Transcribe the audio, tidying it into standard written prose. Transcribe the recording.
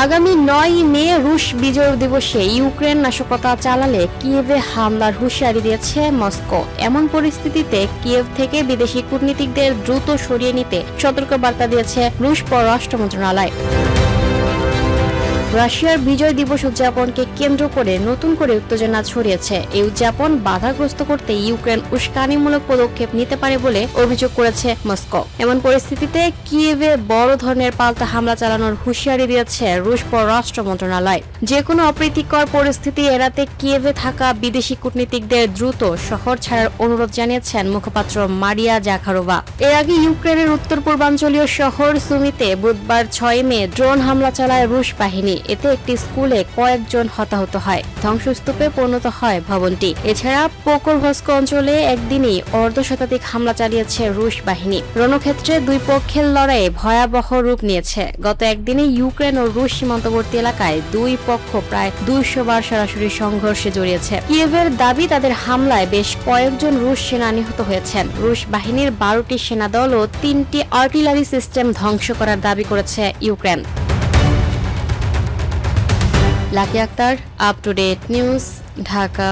আগামী 9 মে রুশ বিজয় দিবসে ইউক্রেন নাশকতা চালালে কিয়েভে হামলার হুঁশিয়ারি দিয়েছে মস্কো। এমন পরিস্থিতিতে কিয়েভ থেকে বিদেশি কূটনীতিকদের দ্রুত সরিয়ে নিতে সতর্কবার্তা দিয়েছে রুশ পররাষ্ট্র মন্ত্রণালয়। রাশিয়ার বিজয় দিবস উদযাপনকে কেন্দ্র করে নতুন করে উত্তেজনা ছড়িয়েছে। এই উদযাপন বাধাগ্রস্ত করতে ইউক্রেন উস্কানিমূলক পদক্ষেপ নিতে পারে বলে অভিযোগ করেছে মস্কো। এমন পরিস্থিতিতে কিয়েভে বড় ধরনের পাল্টা হামলা চালানোর হুঁশিয়ারি দিয়েছে রুশ পররাষ্ট্র মন্ত্রণালয়। যে কোনো অপ্রীতিকর পরিস্থিতি এড়াতে কিয়েভে থাকা বিদেশি কূটনীতিকদের দ্রুত শহর ছাড়ার অনুরোধ জানিয়েছেন মুখপাত্র মারিয়া জাখারোভা। এর আগে ইউক্রেনের উত্তর পূর্বাঞ্চলীয় শহর সুমিতে বুধবার 6 মে ড্রোন হামলা চালায় রুশ বাহিনী। এতে একটি স্কুলে কয়েকজন হতাহত হয়, ধ্বংসস্তূপে পরিণত হয় ভবনটি। এছাড়া পোকরভস্ক অঞ্চলে একদিনই অর্ধশতাধিক হামলা চালিয়েছে রুশ বাহিনী। রণক্ষেত্রে দুই পক্ষের লড়াইয়ে ভয়াবহ রূপ নিয়েছে। গত একদিনে ইউক্রেন ও রুশ সীমান্তবর্তী এলাকায় দুই পক্ষ প্রায় 200 বার সরাসরি সংঘর্ষে জড়িয়েছে। কিয়েভের দাবি, তাদের হামলায় বেশ কয়েকজন রুশ সেনা নিহত হয়েছেন। রুশ বাহিনীর 12টি সেনাদল ও 3টি আর্টিলারি সিস্টেম ধ্বংস করার দাবি করেছে Ukraine. Lucky Akter, up to date news, Dhaka.